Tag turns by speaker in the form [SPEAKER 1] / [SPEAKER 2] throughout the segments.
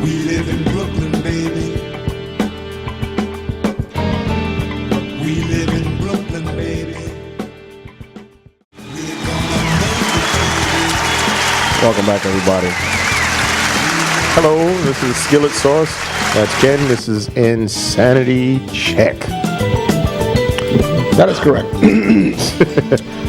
[SPEAKER 1] We live in Brooklyn, baby. We live in Brooklyn, baby. We're gonna make it.
[SPEAKER 2] Welcome back, everybody. Hello, this is Skillet Sauce. That's Ken. This is Insanity Check.
[SPEAKER 3] That is correct.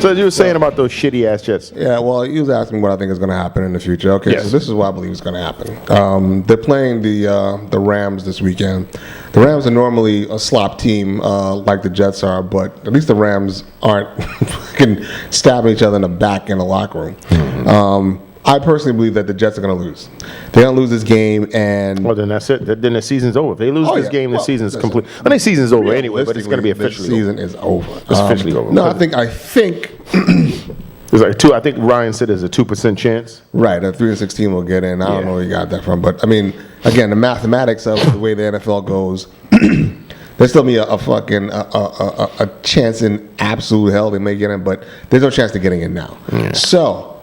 [SPEAKER 2] So you were saying about those shitty ass Jets.
[SPEAKER 3] Yeah, well, he was asking what I think is going to happen in the future. Okay,
[SPEAKER 2] Yes.
[SPEAKER 3] so this is what I believe is going to happen. They're playing the Rams this weekend. The Rams are normally a slop team like the Jets are, but at least the Rams aren't fucking stabbing each other in the back in the locker room.
[SPEAKER 2] Mm-hmm.
[SPEAKER 3] I personally believe that the Jets are going to lose. They're going to lose this game, and
[SPEAKER 2] Well, then that's it. Then the season's over. If they lose this game, the
[SPEAKER 3] well,
[SPEAKER 2] season's
[SPEAKER 3] listen,
[SPEAKER 2] complete. Well, the season's over anyway, but it's going to be officially
[SPEAKER 3] The season is over.
[SPEAKER 2] It's officially over.
[SPEAKER 3] No, I think
[SPEAKER 2] It's like two. I think Ryan said there's a 2% chance.
[SPEAKER 3] right, a 3-16 will get in. I don't know where you got that from, but I mean, again, the mathematics of the way the NFL goes, there's still be a fucking a chance in absolute hell they may get in, but there's no chance they're getting in now. So.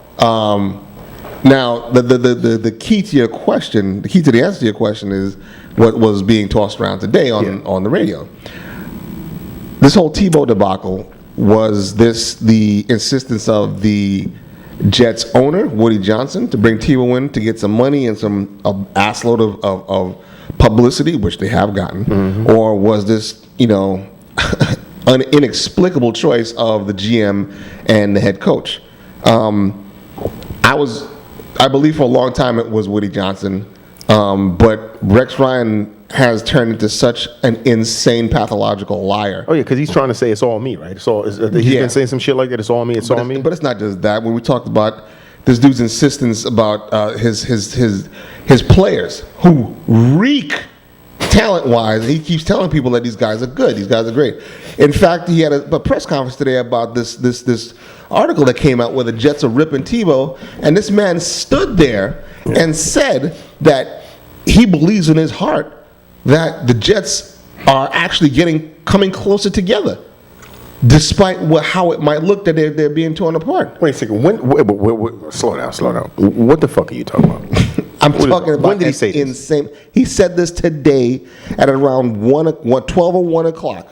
[SPEAKER 3] Now, the key to your question, the key to the answer to your question is what was being tossed around today on the radio. This whole Tebow debacle, was this the insistence of the Jets owner, Woody Johnson, to bring Tebow in to get some money and some assload of publicity, which they have gotten, or was this, an inexplicable choice of the GM and the head coach? I believe for a long time it was Woody Johnson, but Rex Ryan has turned into such an insane pathological liar.
[SPEAKER 2] Oh yeah, because he's trying to say it's all me, right? He's been saying some shit like that. It's all me. It's all me.
[SPEAKER 3] But it's not just that. When we talked about this dude's insistence about his players who reek talent-wise, he keeps telling people that these guys are good. These guys are great. In fact, he had a press conference today about this article that came out where the Jets are ripping Tebow, and this man stood there and said that he believes in his heart that the Jets are actually coming closer together, despite how it might look that they're being torn apart.
[SPEAKER 2] Wait a second. Slow down. What the fuck are you talking about?
[SPEAKER 3] I'm talking about
[SPEAKER 2] when did he say this?
[SPEAKER 3] Insane. He said this today at around 12 or 1 o'clock,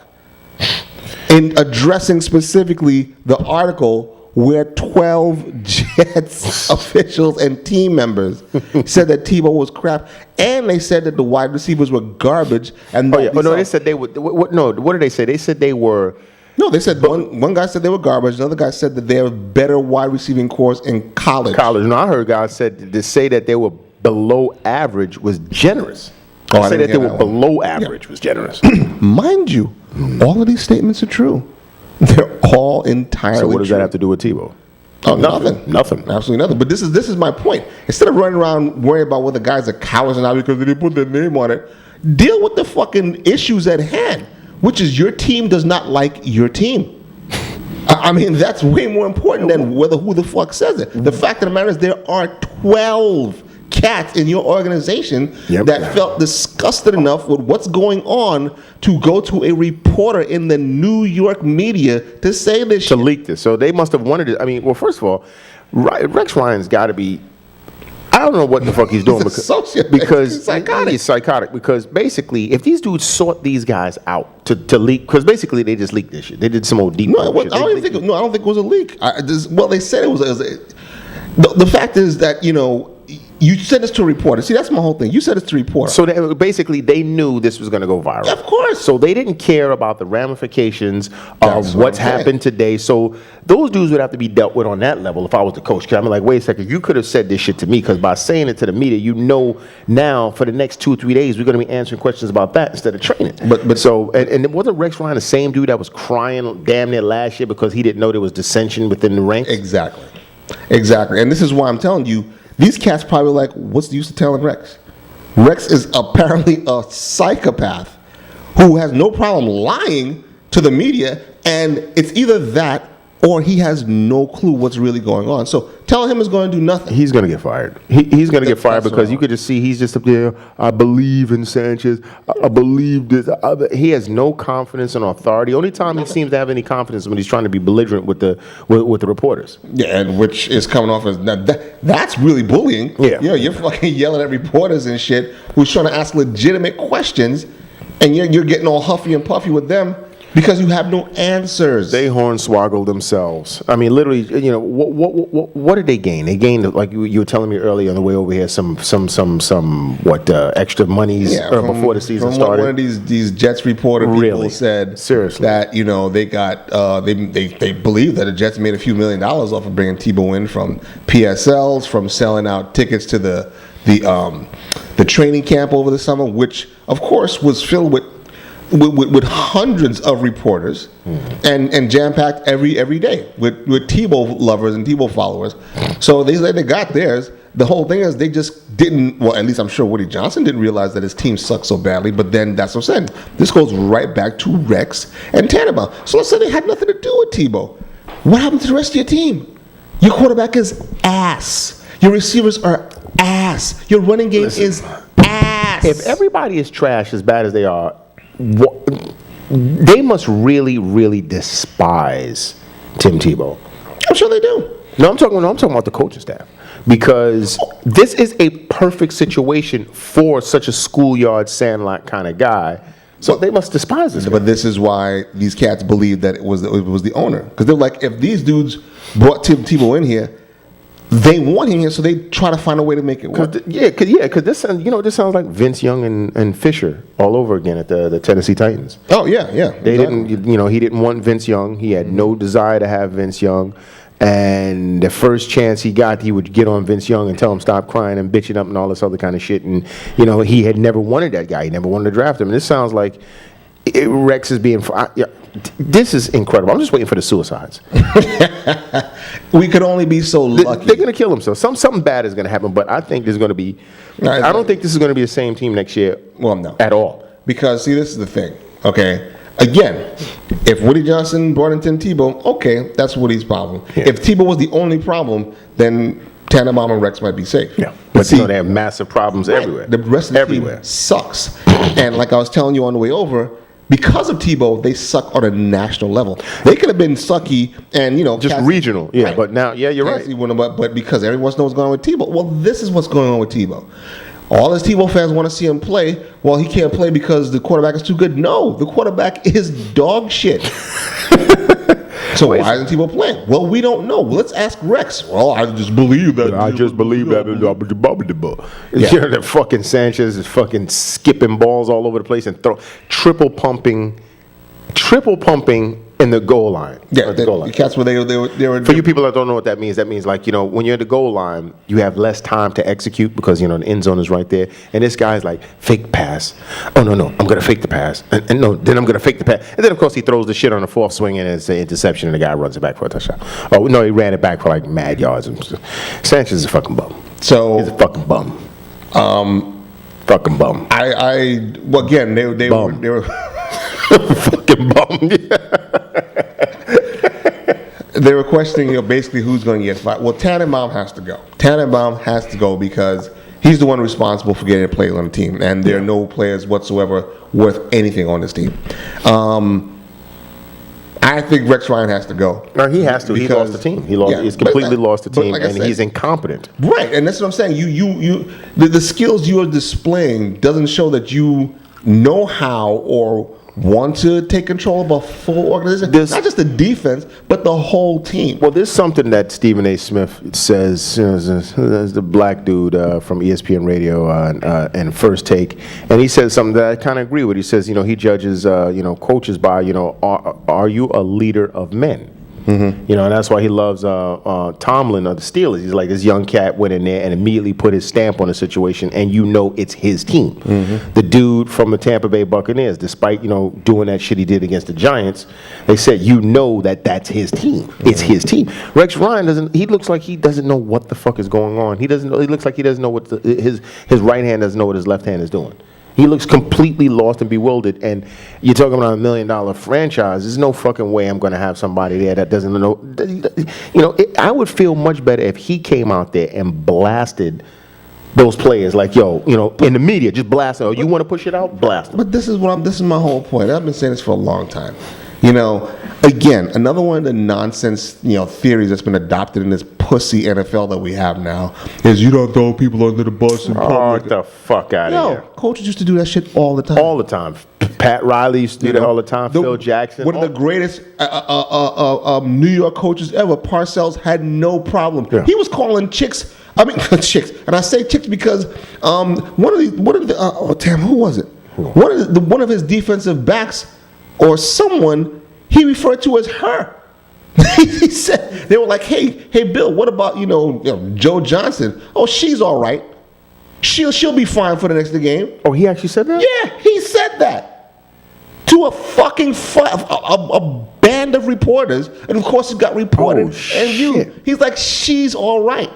[SPEAKER 3] in addressing specifically the article where 12 Jets officials and team members said that Tebow was crap, and they said that the wide receivers were garbage. And
[SPEAKER 2] they said they would. What did they say? They said they were.
[SPEAKER 3] No, they said one guy said they were garbage. Another guy said that they were better wide receiving corps in college.
[SPEAKER 2] No, I heard guys said to say that they were below average was generous.
[SPEAKER 3] Oh,
[SPEAKER 2] Say that they were below average was generous.
[SPEAKER 3] Mind you, all of these statements are true. They're all entirely true.
[SPEAKER 2] So what does that have to do with Tebow?
[SPEAKER 3] Oh, nothing. Absolutely nothing. But this is my point. Instead of running around worrying about whether guys are cowards or not because they didn't put their name on it, deal with the fucking issues at hand, which is your team does not like your team. I mean, that's way more important than who the fuck says it. The fact of the matter is there are 12 cats in your organization that felt disgusted enough with what's going on to go to a reporter in the New York media to say this shit.
[SPEAKER 2] To leak this. So they must have wanted it. I mean, well, first of all, Rex Ryan's got to be, I don't know what the fuck he's doing.
[SPEAKER 3] Because he's psychotic.
[SPEAKER 2] He's psychotic. Because basically, if these dudes sought these guys out to leak, because basically they just leaked this shit. They did some old deep shit.
[SPEAKER 3] I don't think it was a leak. They said it was. The fact is that, you said this to a reporter. See, that's my whole thing. You said it's to a reporter.
[SPEAKER 2] So basically, they knew this was going to go viral.
[SPEAKER 3] Of course.
[SPEAKER 2] So they didn't care about the ramifications of what's happened today. So those dudes would have to be dealt with on that level if I was the coach. Because I'm like, wait a second, you could have said this shit to me, because by saying it to the media, now for the next 2 or 3 days, we're going to be answering questions about that instead of training. But so, and wasn't Rex Ryan the same dude that was crying damn near last year because he didn't know there was dissension within the ranks?
[SPEAKER 3] Exactly. And this is why I'm telling you, these cats probably like, what's the use of telling Rex? Rex is apparently a psychopath who has no problem lying to the media, and it's either that or he has no clue what's really going on. So telling him is going to do nothing.
[SPEAKER 2] He's going to get fired. He's going to get fired
[SPEAKER 3] That's
[SPEAKER 2] because
[SPEAKER 3] what
[SPEAKER 2] you could just see he's just up there. I believe in Sanchez. I believe this. He has no confidence and authority. Only time he seems to have any confidence is when he's trying to be belligerent with the reporters.
[SPEAKER 3] Yeah, and which is coming off as that's really bullying.
[SPEAKER 2] Yeah.
[SPEAKER 3] You're fucking yelling at reporters and shit who's trying to ask legitimate questions, and you're getting all huffy and puffy with them because you have no answers.
[SPEAKER 2] They hornswoggle themselves. I mean, literally, what did they gain? They gained, like you were telling me earlier on the way over here, some extra monies before the season started.
[SPEAKER 3] One of these Jets reporter people said
[SPEAKER 2] Seriously.
[SPEAKER 3] that they got they believe that the Jets made a few $1 million off of bringing Tebow in from PSLs, from selling out tickets to the training camp over the summer, which of course was filled with hundreds of reporters and jam-packed every day with Tebow lovers and Tebow followers. So they said they got theirs. The whole thing is they just didn't, well, at least I'm sure Woody Johnson didn't realize that his team sucked so badly, but then that's what I'm saying. This goes right back to Rex and Tannenbaum. So let's say they had nothing to do with Tebow. What happened to the rest of your team? Your quarterback is ass. Your receivers are ass. Your running game is ass.
[SPEAKER 2] If everybody is trash as bad as they are, they must really, really despise Tim Tebow.
[SPEAKER 3] I'm sure they do.
[SPEAKER 2] No, I'm talking about the coaching staff, because this is a perfect situation for such a schoolyard sandlot kind of guy. So they must despise this guy.
[SPEAKER 3] But this is why these cats believe that it was the owner, because they're like, if these dudes brought Tim Tebow in here, they want him here, so they try to find a way to make it work.
[SPEAKER 2] Because this sounds like Vince Young and Fisher all over again at the Tennessee Titans.
[SPEAKER 3] Oh yeah.
[SPEAKER 2] They didn't, he didn't want Vince Young. He had no desire to have Vince Young. And the first chance he got, he would get on Vince Young and tell him stop crying and bitching up and all this other kind of shit. And, he had never wanted that guy. He never wanted to draft him. And this sounds like Rex is being... this is incredible. I'm just waiting for the suicides.
[SPEAKER 3] We could only be so lucky.
[SPEAKER 2] They're going to kill themselves. Something bad is going to happen, but I think there's going to be... I don't think this is going to be the same team next year.
[SPEAKER 3] Well, no.
[SPEAKER 2] At all.
[SPEAKER 3] Because, see, this is the thing, okay? Again, if Woody Johnson brought in Tim Tebow, okay, that's Woody's problem.
[SPEAKER 2] Yeah.
[SPEAKER 3] If Tebow was the only problem, then Tannenbaum and Rex might be safe.
[SPEAKER 2] Yeah. But see, they have massive problems everywhere.
[SPEAKER 3] The rest of the team sucks. And like I was telling you on the way over, because of Tebow, they suck on a national level. They could have been sucky and,
[SPEAKER 2] just regional. Yeah,
[SPEAKER 3] right.
[SPEAKER 2] But now, you're right.
[SPEAKER 3] But because everyone knows what's going on with Tebow. Well, this is what's going on with Tebow. All his Tebow fans want to see him play. Well, he can't play because the quarterback is too good. No, the quarterback is dog shit. So why isn't Tebow playing? Well, we don't know. Let's ask Rex. Well, I just believe that.
[SPEAKER 2] That fucking Sanchez is fucking skipping balls all over the place and triple pumping in the goal line.
[SPEAKER 3] Yeah, the cats were they were.
[SPEAKER 2] For you people that don't know what that means like, when you're at the goal line, you have less time to execute because, the end zone is right there. And this guy's like, fake pass. Oh, no, I'm going to fake the pass. And no, then I'm going to fake the pass. And then, of course, he throws the shit on the fourth swing and it's an interception and the guy runs it back for a touchdown. Oh, no, he ran it back for like mad yards. Sanchez is a fucking bum.
[SPEAKER 3] So
[SPEAKER 2] he's a fucking bum. Fucking bum.
[SPEAKER 3] Well, again, they were
[SPEAKER 2] fucking bum.
[SPEAKER 3] They were questioning, basically who's going to get fired. Well, Tannenbaum has to go. Tannenbaum has to go because he's the one responsible for getting players on the team, and there are no players whatsoever worth anything on this team. I think Rex Ryan has to go.
[SPEAKER 2] No, he has to. He lost the team. He's completely lost the team, and he's incompetent.
[SPEAKER 3] Right, and that's what I'm saying. The skills you are displaying doesn't show that you know how or want to take control of a full organization. Not just the defense, but the whole team.
[SPEAKER 2] Well, there's something that Stephen A. Smith says, there's the black dude from ESPN Radio and First Take, and he says something that I kind of agree with. He says, he judges, coaches by, are you a leader of men? Mm-hmm. And that's why he loves Tomlin of the Steelers. He's like, this young cat went in there and immediately put his stamp on the situation, and it's his team. Mm-hmm. The dude from the Tampa Bay Buccaneers, despite doing that shit he did against the Giants, they said that's his team. Mm-hmm. It's his team. Rex Ryan he looks like he doesn't know what the fuck is going on. He looks like he doesn't know what his right hand doesn't know what his left hand is doing. He looks completely lost and bewildered. And you're talking about $1 million franchise. There's no fucking way I'm going to have somebody there that doesn't know. You know, I would feel much better if he came out there and blasted those players like, yo, you know, in the media, just blast it. Oh, you want to push it out? Blast them.
[SPEAKER 3] But this is my whole point. I've been saying this for a long time. You know, again, another one of the nonsense, you know, theories that's been adopted in this pussy NFL that we have now is you don't throw people under the bus in
[SPEAKER 2] Oh,
[SPEAKER 3] public.
[SPEAKER 2] get the fuck out of here.
[SPEAKER 3] No, coaches used to do that shit all the time.
[SPEAKER 2] All the time. Pat Riley used to do that all the time. Phil Jackson.
[SPEAKER 3] One of the greatest New York coaches ever, Parcells, had no problem.
[SPEAKER 2] Yeah.
[SPEAKER 3] He was calling chicks. I mean, chicks, and I say chicks because one of the who was it? One of his defensive backs or someone he referred to as her. He said they were like, hey, Bill, what about you know Joe Johnson? Oh, she's all right. She'll be fine for the next game.
[SPEAKER 2] Oh, he actually said that?
[SPEAKER 3] Yeah, he said that to a fucking a band of reporters, and of course it got reported.
[SPEAKER 2] Oh,
[SPEAKER 3] and
[SPEAKER 2] shit.
[SPEAKER 3] he's like, she's all right.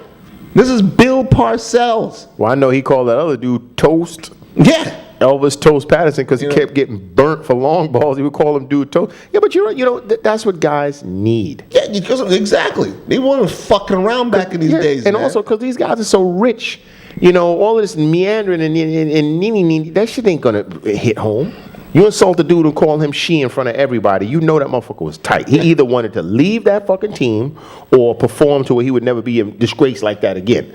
[SPEAKER 3] This is Bill Parcells.
[SPEAKER 2] Well, I know he called that other dude Toast.
[SPEAKER 3] Yeah.
[SPEAKER 2] Elvis Toast Patterson, because he kept getting burnt for long balls. He would call him dude Toast. Yeah, but you're right. You know, that's what guys need.
[SPEAKER 3] Yeah, because exactly. They weren't fucking around back in these days.
[SPEAKER 2] And
[SPEAKER 3] man.
[SPEAKER 2] also because these guys are so rich. You know, all this meandering and needy, that shit ain't going to hit home. You insult the dude and call him she in front of everybody. You know that motherfucker was tight. He either wanted to leave that fucking team or perform to where he would never be in disgrace like that again.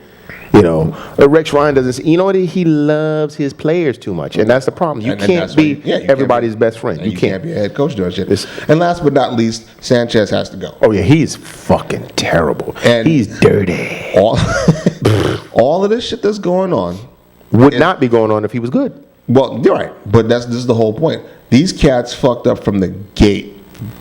[SPEAKER 2] You know, Rex Ryan doesn't. You know what? He loves his players too much, and that's the problem. You can't be everybody's best friend. You can't
[SPEAKER 3] be a head coach doing shit. And last but not least, Sanchez has to go.
[SPEAKER 2] Oh yeah, he's fucking terrible.
[SPEAKER 3] And
[SPEAKER 2] he's dirty.
[SPEAKER 3] All of this shit that's going on
[SPEAKER 2] would not be going on if he was good.
[SPEAKER 3] Well, you're right, but this is the whole point. These cats fucked up from the gate.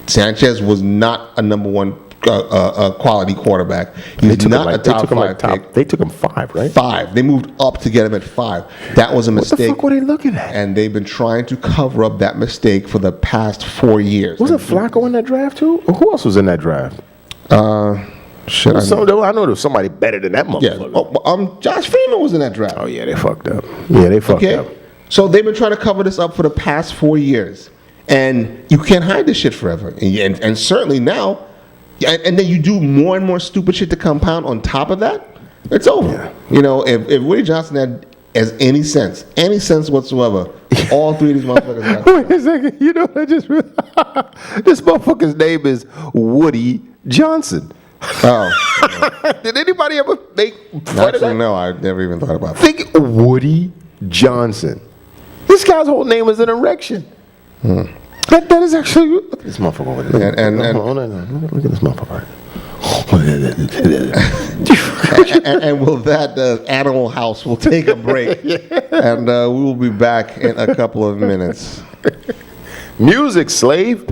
[SPEAKER 3] Sanchez was not a number one quality quarterback. He's not a top five pick.
[SPEAKER 2] They took him 5, right?
[SPEAKER 3] 5. They moved up to get him at 5. That was a mistake.
[SPEAKER 2] What the fuck were they looking at?
[SPEAKER 3] And they've been trying to cover up that mistake for the past 4 years.
[SPEAKER 2] Wasn't Flacco in that draft too? Or who else was in that draft?
[SPEAKER 3] Shit,
[SPEAKER 2] I know there was somebody better than that motherfucker.
[SPEAKER 3] Yeah. Josh Freeman was in that draft.
[SPEAKER 2] Oh yeah, they fucked up. Yeah, they fucked up.
[SPEAKER 3] So they've been trying to cover this up for the past 4 years. And you can't hide this shit forever. And certainly now, and then you do more and more stupid shit to compound on top of that, it's over.
[SPEAKER 2] Yeah.
[SPEAKER 3] You know, if Woody Johnson has any sense whatsoever, all 3 of these motherfuckers have.
[SPEAKER 2] Wait a second. You know, this motherfucker's name is Woody Johnson.
[SPEAKER 3] Oh.
[SPEAKER 2] Did anybody ever make fun of
[SPEAKER 3] Actually,
[SPEAKER 2] that?
[SPEAKER 3] no, I never even thought about that.
[SPEAKER 2] Think Woody Johnson. This guy's whole name is an erection. That is actually. Look at this motherfucker over there. Look at this motherfucker.
[SPEAKER 3] And with that, the Animal House will take a break. And we will be back in a couple of minutes.
[SPEAKER 2] Music, slave.